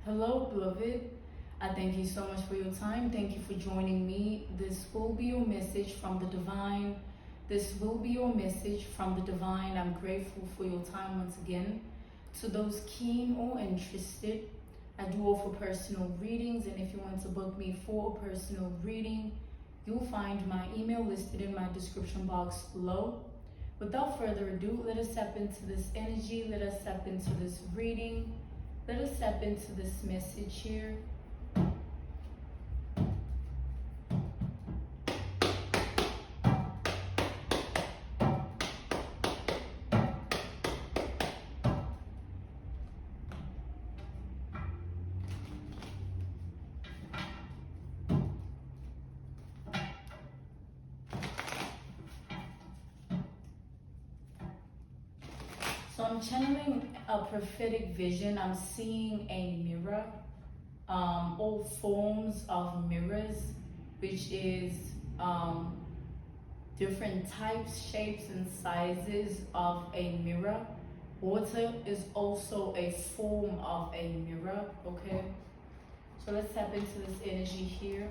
Hello, beloved. I thank you so much for your time. Thank you for joining me. This will be your message from the divine. This will be your message from the divine. I'm grateful for your time once again. To those keen or interested, I do offer personal readings, and if you want to book me for a personal reading, you'll find my email listed in my description box below. Without further ado, let us step into this energy. Let us step into this reading. Let us step into this message here. So I'm channeling a prophetic vision. I'm seeing a mirror, all forms of mirrors, which is different types, shapes, and sizes of a mirror. Water is also a form of a mirror, okay? So let's tap into this energy here.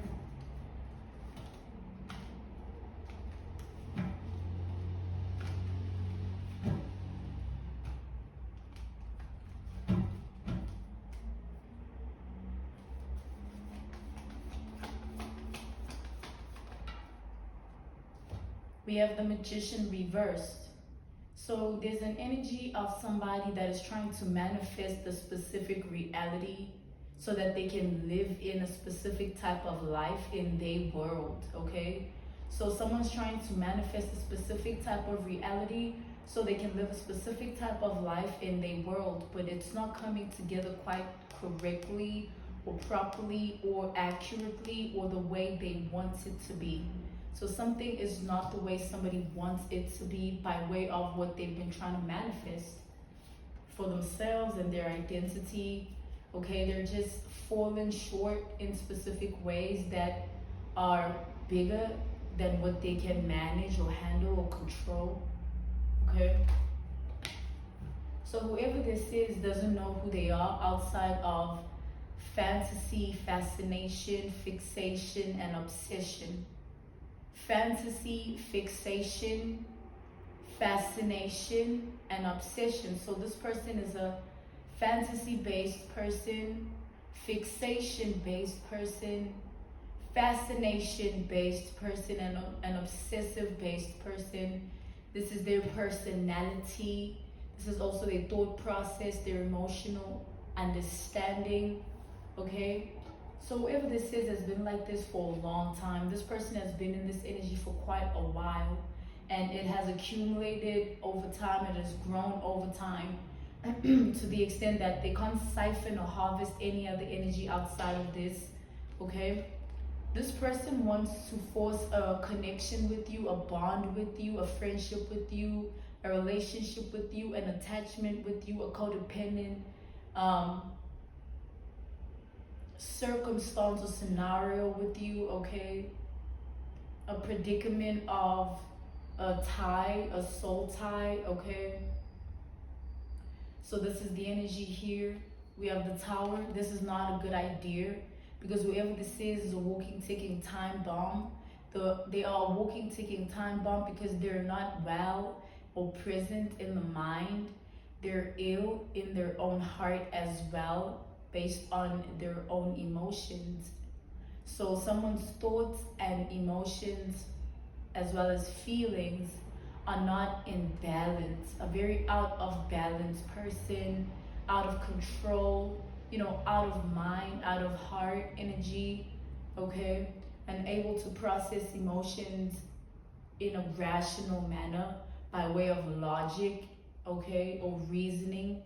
We have the Magician reversed. So there's an energy of somebody that is trying to manifest a specific reality so that they can live in a specific type of life in their world, okay? So someone's trying to manifest a specific type of reality so they can live a specific type of life in their world, but it's not coming together quite correctly or properly or accurately or the way they want it to be. So something is not the way somebody wants it to be by way of what they've been trying to manifest for themselves and their identity. Okay, they're just falling short in specific ways that are bigger than what they can manage or handle or control. Okay. So whoever this is doesn't know who they are outside of fantasy, fascination, fixation, and obsession. Fantasy, fixation, fascination, and obsession. So this person is a fantasy-based person, fixation-based person, fascination-based person, and an obsessive-based person. This is their personality. This is also their thought process, their emotional understanding, okay? So whoever this is has been like this for a long time. This person has been in this energy for quite a while, and it has accumulated over time. It has grown over time to the extent that they can't siphon or harvest any other energy outside of this, okay? This person wants to force a connection with you, a bond with you, a friendship with you, a relationship with you, an attachment with you, a codependent circumstance or scenario with you, okay? A predicament of a tie, a soul tie, okay? So this is the energy here. We have the Tower. This is not a good idea because whoever this is a walking, ticking time bomb. They are a walking, ticking time bomb because they're not well or present in the mind. They're ill in their own heart as well, based on their own emotions. So someone's thoughts and emotions as well as feelings are not in balance. A very out of balance person, out of control, you know, out of mind, out of heart energy, okay? And able to process emotions in a rational manner by way of logic, okay, or reasoning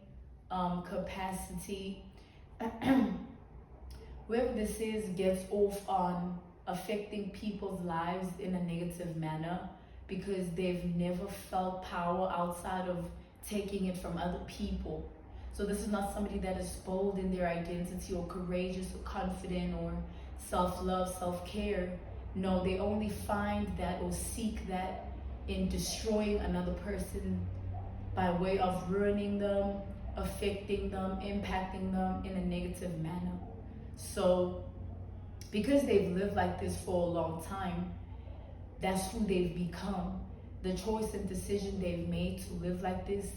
capacity. Whoever this is gets off on affecting people's lives in a negative manner because they've never felt power outside of taking it from other people. So this is not somebody that is bold in their identity or courageous or confident or self-love, self-care. No, they only find that or seek that in destroying another person by way of ruining them, affecting them, impacting them in a negative manner. So because they've lived like this for a long time, that's who they've become. The choice and decision they've made to live like this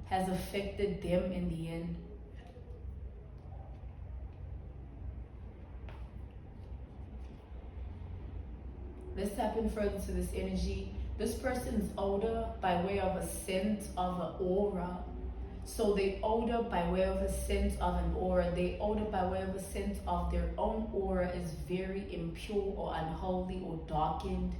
has affected them in the end. Let's tap in further to this energy. This person's older by way of a sense of an aura. So they older by way of a sense of an aura. They older by way of a sense of their own aura is very impure or unholy or darkened.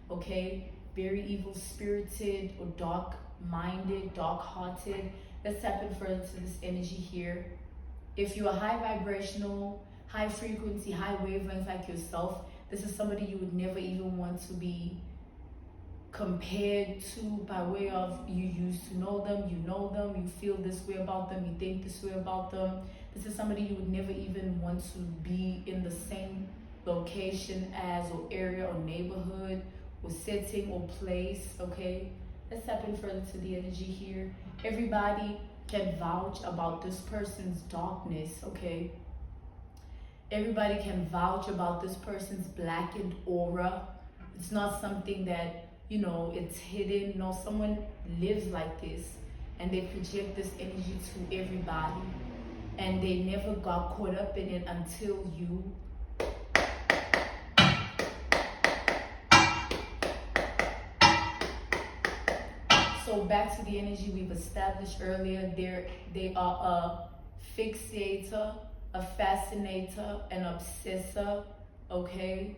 Okay? Very evil spirited or dark minded, dark hearted. Let's tap in further to this energy here. If you are high vibrational, high frequency, high wavelength like yourself, this is somebody you would never even want to be compared to by way of you used to know them, you feel this way about them, you think this way about them. This is somebody you would never even want to be in the same location as, or area, or neighborhood, or setting, or place, okay? Let's tap in further to the energy here. Everybody can vouch about this person's darkness, okay? Everybody can vouch about this person's blackened aura. It's not something that, you know, it's hidden. No, someone lives like this and they project this energy to everybody, and they never got caught up in it until you. So back to the energy we've established earlier, they are a fixator, a fascinator, an obsessor, okay?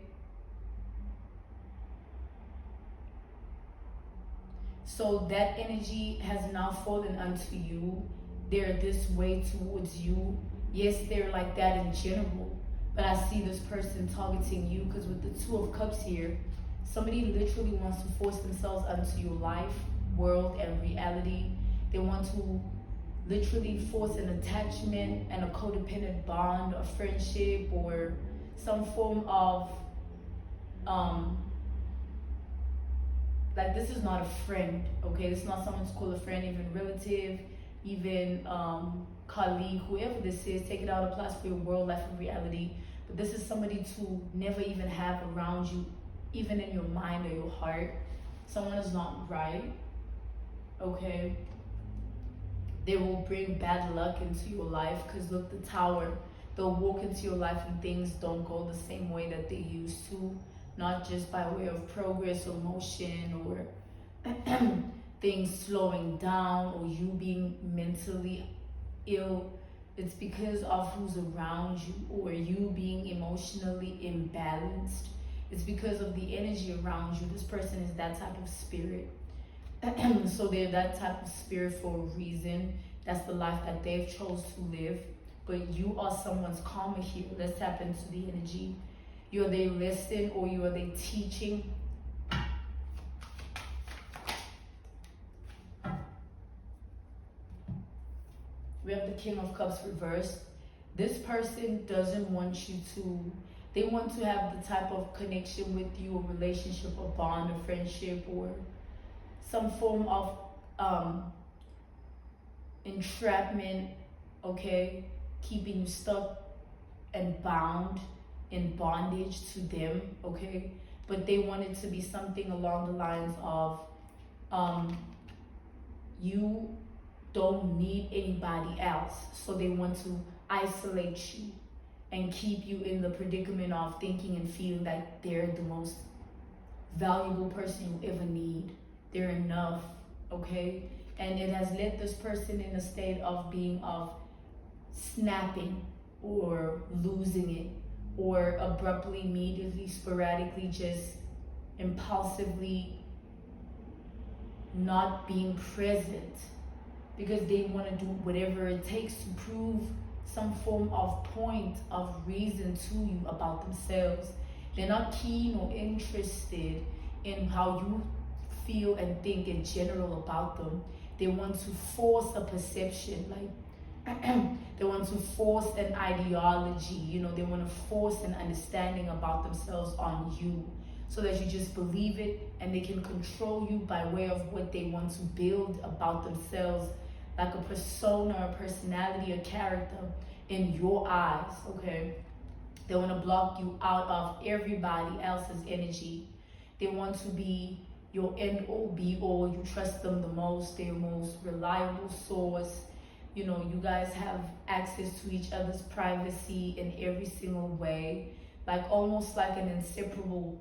So that energy has now fallen unto you. They're this way towards you. Yes, they're like that in general, but I see this person targeting you because with the Two of Cups here, somebody literally wants to force themselves onto your life, world, and reality. They want to literally force an attachment and a codependent bond, a friendship, or some form of like, this is not a friend, okay? This is not someone to call a friend, even relative, even colleague, whoever this is. Take it out, applies for your world, life, and reality. But this is somebody to never even have around you, even in your mind or your heart. Someone is not right, okay? They will bring bad luck into your life, because look, the Tower, they'll walk into your life and things don't go the same way that they used to. Not just by way of progress or motion, or things slowing down, or you being mentally ill. It's because of who's around you, or you being emotionally imbalanced. It's because of the energy around you. This person is that type of spirit. So they're that type of spirit for a reason. That's the life that they've chose to live. But you are someone's karma here. Let's tap into the energy. You are they listening, or you are they teaching? We have the King of Cups reversed. This person doesn't want you to, they want to have the type of connection with you, a relationship, a bond, a friendship, or some form of entrapment, okay? Keeping you stuck and bound, in bondage to them, okay? But they want it to be something along the lines of you don't need anybody else. So they want to isolate you and keep you in the predicament of thinking and feeling like they're the most valuable person you ever need. They're enough, okay? And it has led this person in a state of being of snapping or losing it, or abruptly, immediately, sporadically, just impulsively not being present, because they want to do whatever it takes to prove some form of point of reason to you about themselves. They're not keen or interested in how you feel and think in general about them. They want to force a perception, like they want to force an ideology, you know, they want to force an understanding about themselves on you, so that you just believe it, and they can control you by way of what they want to build about themselves, like a persona, a personality, a character in your eyes, okay? They want to block you out of everybody else's energy. They want to be your end all be all. You trust them the most. They're your most reliable source. You know, you guys have access to each other's privacy in every single way. Like almost like an inseparable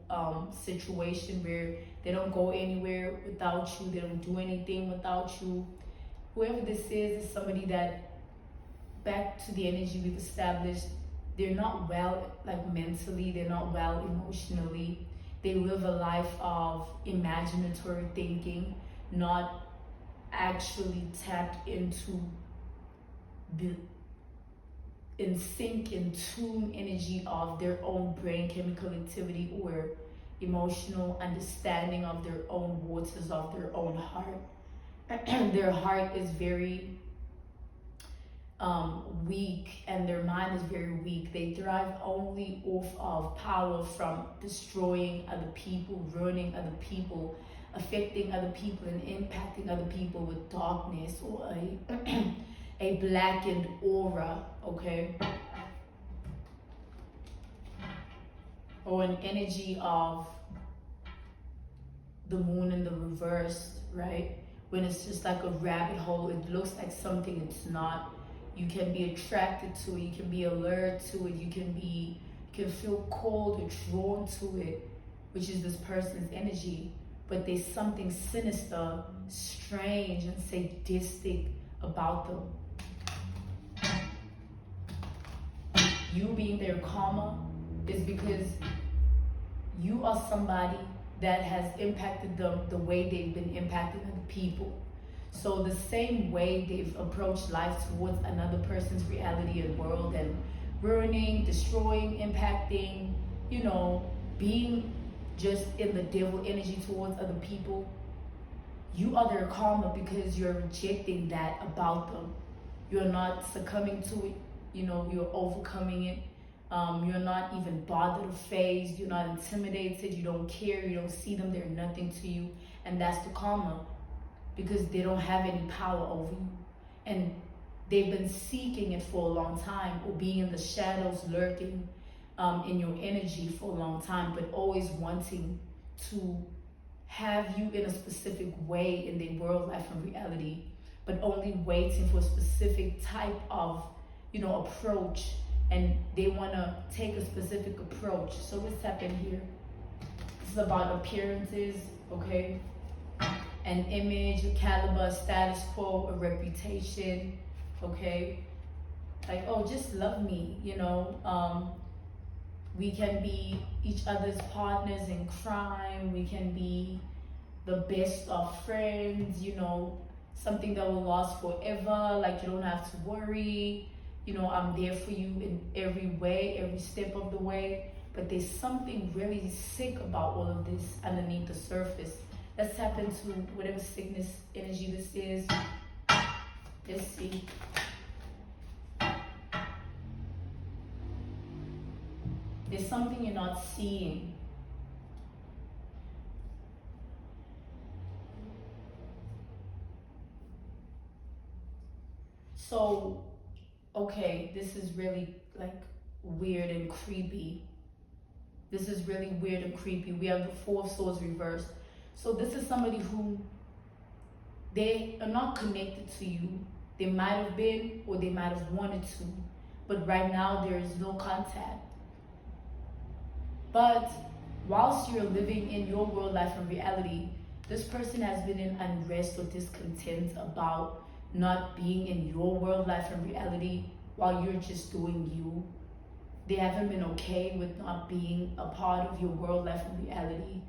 situation where they don't go anywhere without you. They don't do anything without you. Whoever this is somebody that, back to the energy we've established, they're not well, like mentally, they're not well emotionally. They live a life of imaginatory thinking, not actually tapped into the in sync, in tune energy of their own brain chemical activity or emotional understanding of their own waters of their own heart. Their heart is very weak, and their mind is very weak. They thrive only off of power from destroying other people, ruining other people, affecting other people, and impacting other people with darkness or a blackened aura, okay? Or an energy of the moon in the reverse, right? When it's just like a rabbit hole, it looks like something it's not. You can be attracted to it, you can be alert to it, you can feel called or drawn to it, which is this person's energy. But there's something sinister, strange, and sadistic about them. You being their karma is because you are somebody that has impacted them the way they've been impacting other people. So the same way they've approached life towards another person's reality and world and ruining, destroying, impacting, you know, being just in the devil energy towards other people, you are their karma because you're rejecting that about them. You're not succumbing to it, you know, you're overcoming it. You're not even bothered or phased, you're not intimidated, you don't care, you don't see them, they're nothing to you. And that's the karma, because they don't have any power over you. And they've been seeking it for a long time, or being in the shadows, lurking in your energy for a long time, but always wanting to have you in a specific way in their world, life, and reality, but only waiting for a specific type of, you know, approach. And they want to take a specific approach. So what's happened here? This is about appearances, okay? An image, a caliber, a status quo, a reputation, okay? Like, oh, just love me, you know? We can be each other's partners in crime. We can be the best of friends, you know? Something that will last forever. Like, you don't have to worry. You know, I'm there for you in every way, every step of the way. But there's something really sick about all of this underneath the surface. Let's tap into whatever sickness energy this is. Let's see. There's something you're not seeing. So, okay, this is really like weird and creepy. This is really weird and creepy. We have the Four of Swords reversed. So this is somebody who, they are not connected to you. They might have been, or they might have wanted to, but right now there is no contact. But whilst you're living in your world, life, and reality, this person has been in unrest or discontent about not being in your world, life, and reality while you're just doing you. They haven't been okay with not being a part of your world, life, and reality.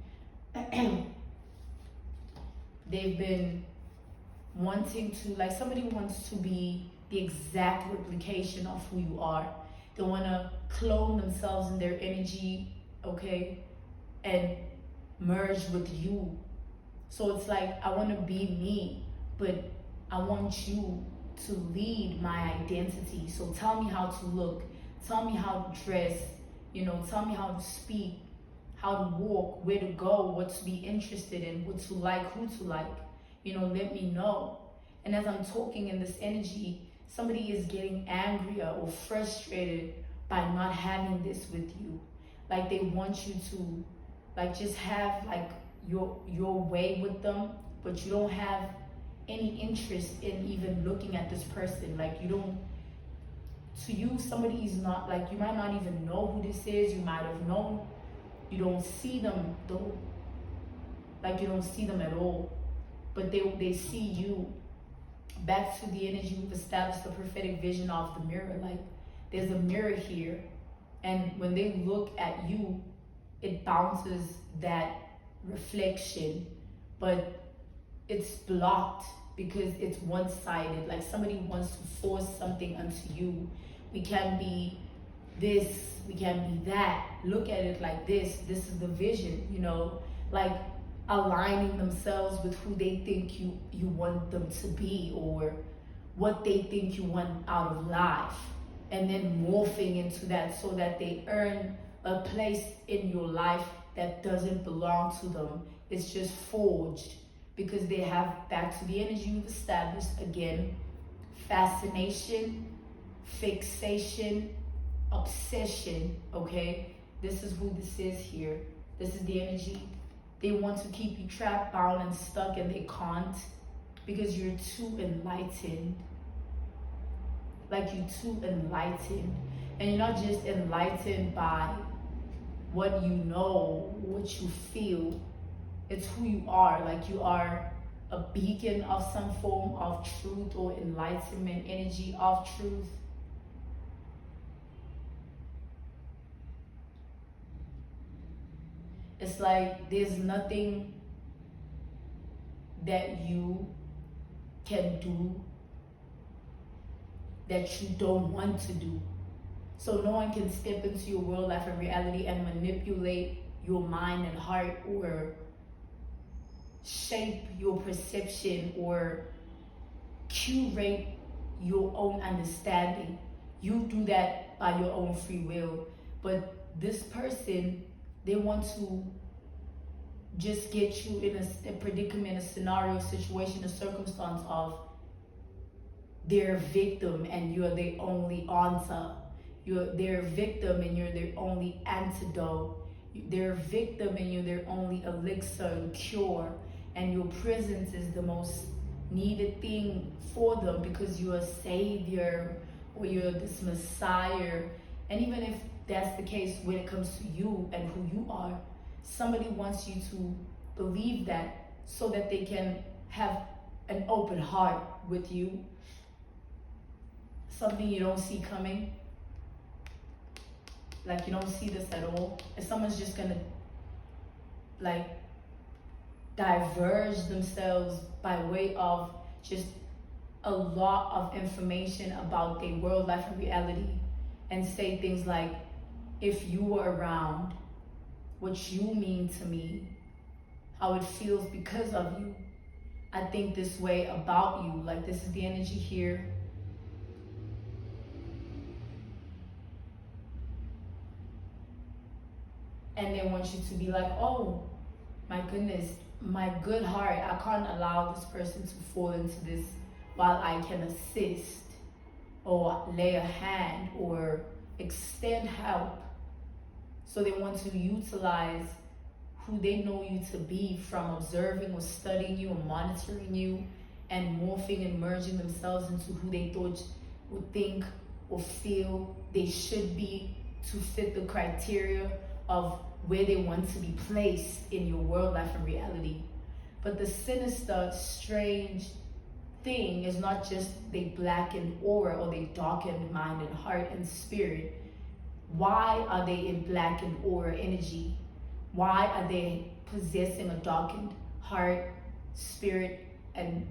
They've been wanting to, like somebody wants to be the exact replication of who you are. They want to clone themselves in their energy, okay, and merge with you. So it's like, I want to be me, but I want you to lead my identity. So tell me how to look, tell me how to dress, you know, tell me how to speak, how to walk, where to go, what to be interested in, what to like, who to like, you know, let me know. And as I'm talking in this energy, somebody is getting angrier or frustrated by not having this with you. Like they want you to like just have like your way with them, but you don't have any interest in even looking at this person. Like you don't, to you, somebody is not, like you might not even know who this is. You might have known, you don't see them though. Like you don't see them at all, but they see you. Back to the energy we've established, the prophetic vision of the mirror. Like there's a mirror here, and when they look at you, it bounces that reflection, but it's blocked because it's one-sided. Like somebody wants to force something onto you. We can be this, we can be that. Look at it like this. This is the vision, you know, like aligning themselves with who they think you want them to be, or what they think you want out of life, and then morphing into that so that they earn a place in your life that doesn't belong to them. It's just forged because they have, back to the energy we've established again, fascination, fixation, obsession. Okay, this is who this is here. This is the energy. They want to keep you trapped, bound, and stuck, and they can't because you're too enlightened. Like you're too enlightened. And you're not just enlightened by what you know, what you feel. It's who you are. Like you are a beacon of some form of truth or enlightenment, energy of truth. It's like there's nothing that you can do that you don't want to do. So no one can step into your world, life, and reality and manipulate your mind and heart, or shape your perception, or curate your own understanding. You do that by your own free will. But this person, they want to just get you in a predicament, a scenario, situation, a circumstance of they're a victim and you're the only answer. They're a victim and you're their only antidote. They're a victim and you're their only elixir and cure. And your presence is the most needed thing for them because you're a savior, or you're this messiah. And even if that's the case when it comes to you and who you are, somebody wants you to believe that so that they can have an open heart with you. Something you don't see coming. Like you don't see this at all. And someone's just gonna like diverge themselves by way of just a lot of information about their world, life, and reality, and say things like, if you were around, what you mean to me, how it feels because of you. I think this way about you. Like this is the energy here. And they want you to be like, oh my goodness, my good heart, I can't allow this person to fall into this while I can assist or lay a hand or extend help. So they want to utilize who they know you to be from observing or studying you or monitoring you, and morphing and merging themselves into who they thought would think or feel they should be to fit the criteria of where they want to be placed in your world, life, and reality. But the sinister, strange thing is not just they blacken aura or they darken mind and heart and spirit. Why are they in blackened aura energy? Why are they possessing a darkened heart, spirit, and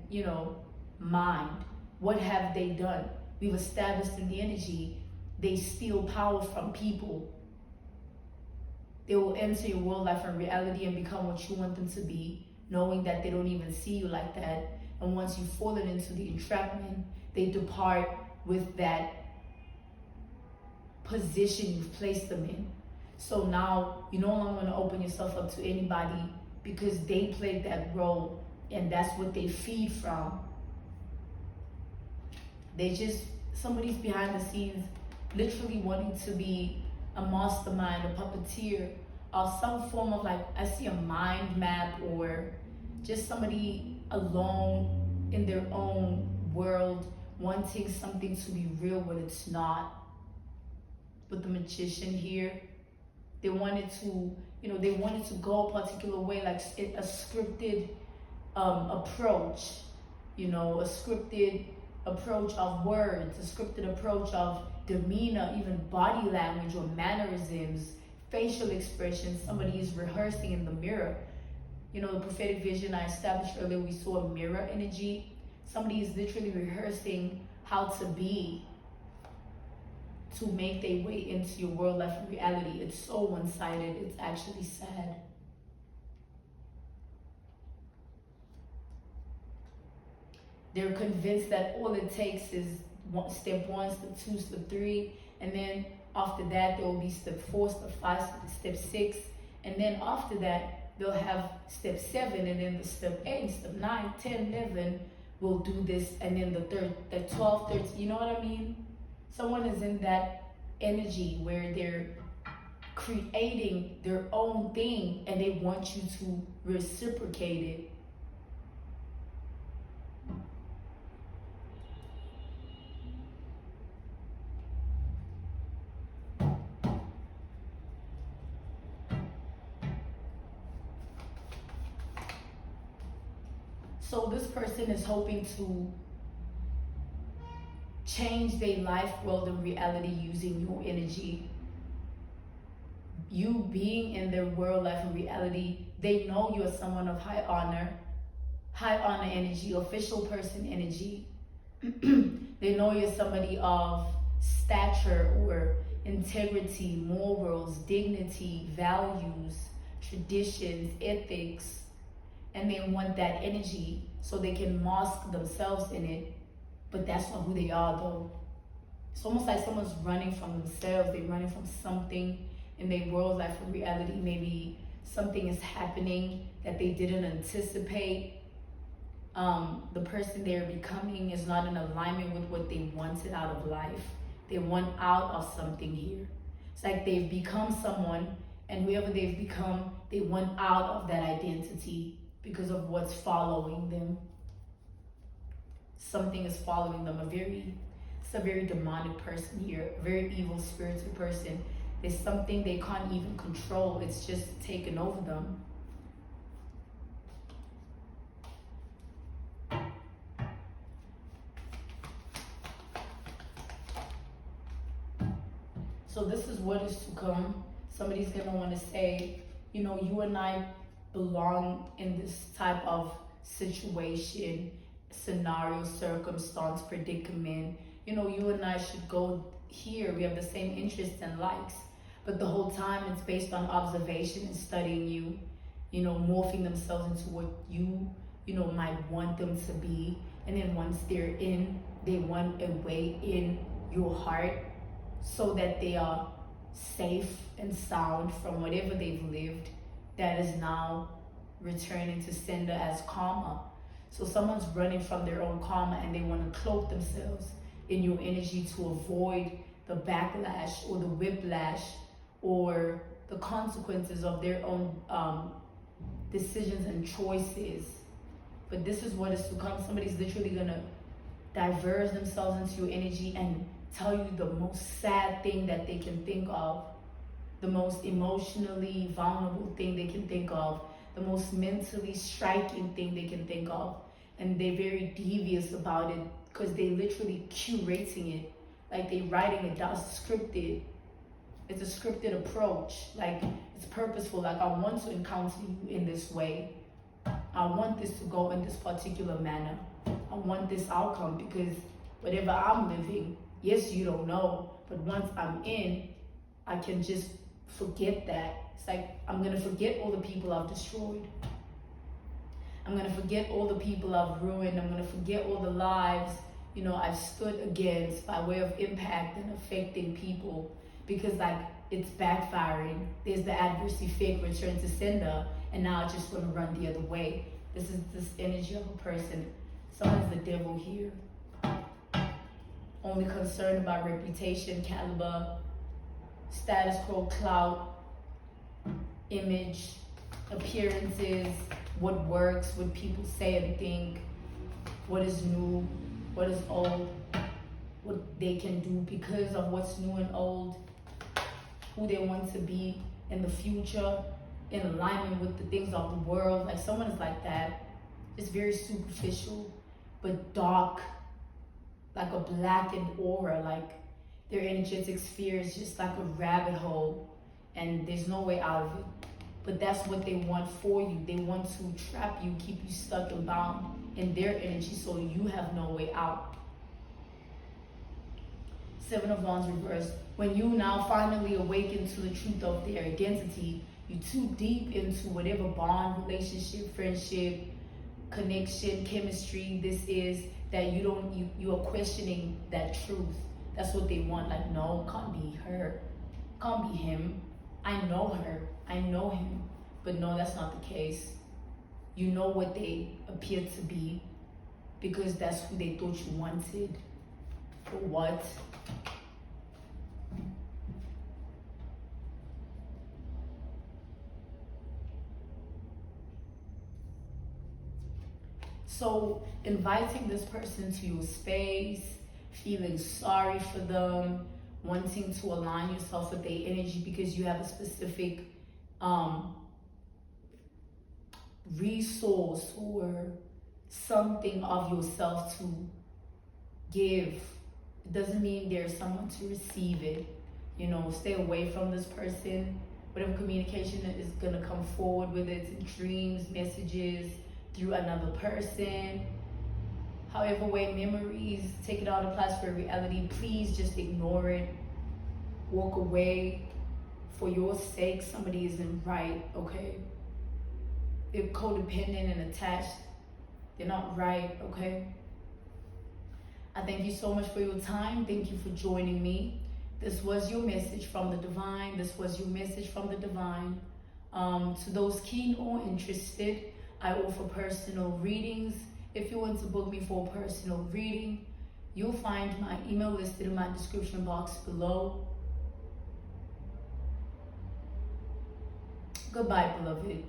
mind? What have they done? We've established in the energy, they steal power from people. They will enter your world, life, and reality and become what you want them to be, knowing that they don't even see you like that. And once you've fallen into the entrapment, they depart with that position you've placed them in. So now you no longer want to open yourself up to anybody because they played that role and that's what they feed from. Somebody's behind the scenes literally wanting to be a mastermind, a puppeteer, or some form of, like, I see a mind map, or just somebody alone in their own world wanting something to be real when it's not. With the Magician here, they wanted to, they wanted to go a particular way, like a scripted approach, a scripted approach of words, a scripted approach of demeanor, even body language or mannerisms, facial expressions. Somebody is rehearsing in the mirror. The prophetic vision I established earlier, we saw a mirror energy. Somebody is literally rehearsing how to be, to make their way into your world, life, and reality. It's so one-sided, it's actually sad. They're convinced that all it takes is step 1, step 2, step 3, and then after that there will be step 4, step 5, step 6, and then after that they'll have step 7, and then the step 8, step 9, 10, 11 will do this, and then the 12, 13, you know what I mean? Someone is in that energy where they're creating their own thing and they want you to reciprocate it. So this person is hoping to change their life, world, and reality using your energy. You being in their world, life, and reality, they know you are someone of high honor energy, official person energy. They know you're somebody of stature or integrity, morals, dignity, values, traditions, ethics, and they want that energy so they can mask themselves in it. But that's not who they are, though. It's almost like someone's running from themselves. They're running from something in their world, life, or reality. Maybe something is happening that they didn't anticipate. The person they're becoming is not in alignment with what they wanted out of life. They want out of something here. It's like they've become someone, and whoever they've become, they want out of that identity because of what's following them. Something is following them. It's a very demonic person here, a very evil spiritual person. There's something they can't even control. It's just taken over them. So this is what is to come. Somebody's gonna want to say, you and I belong in this type of situation, scenario, circumstance, predicament. You and I should go here. We have the same interests and likes. But the whole time it's based on observation and studying you, morphing themselves into what you might want them to be. And then once they're in, they want a way in your heart so that they are safe and sound from whatever they've lived that is now returning to sender as karma. So someone's running from their own karma and they want to cloak themselves in your energy to avoid the backlash or the whiplash or the consequences of their own decisions and choices. But this is what is to come. Somebody's literally gonna diverse themselves into your energy and tell you the most sad thing that they can think of, the most emotionally vulnerable thing they can think of, the most mentally striking thing they can think of. And they're very devious about it because they're literally curating it. Like they're writing it down, scripted. It's a scripted approach. Like it's purposeful. Like I want to encounter you in this way. I want this to go in this particular manner. I want this outcome because whatever I'm living, yes, you don't know, but once I'm in, I can just forget that. It's like I'm gonna forget all the people I've destroyed. I'm gonna forget all the people I've ruined. I'm gonna forget all the lives, I've stood against by way of impact and affecting people because like it's backfiring. There's the adversary fake return to sender, and now I just want to run the other way. This is this energy of a person. Someone's the devil here. only concerned about reputation, caliber, status quo, clout, image, appearances, what works, what people say and think, what is new, what is old, what they can do because of what's new and old, who they want to be in the future, in alignment with the things of the world. Like someone is like that. It's very superficial, but dark, like a blackened aura, like their energetic sphere is just like a rabbit hole and there's no way out of it. But that's what they want for you. They want to trap you, keep you stuck and bound in their energy so you have no way out. Seven of Wands reversed. When you now finally awaken to the truth of their identity, you're too deep into whatever bond, relationship, friendship, connection, chemistry this is, that you are questioning that truth. That's what they want. Like, no, can't be her, can't be him. I know her, I know him. But no, that's not the case. You know what they appear to be because that's who they thought you wanted. For what? So inviting this person to your space, feeling sorry for them, wanting to align yourself with their energy because you have a specific resource or something of yourself to give. It doesn't mean there's someone to receive it. You know, stay away from this person. Whatever communication is gonna come forward with it, in dreams, messages, through another person, however way, memories, take it out of class for reality. Please just ignore it, walk away. For your sake, somebody isn't right, okay? They're codependent and attached. They're not right, okay? I thank you so much for your time. Thank you for joining me. This was your message from the divine. This was your message from the divine. To those keen or interested, I offer personal readings. If you want to book me for a personal reading, you'll find my email listed in my description box below. Goodbye, beloved.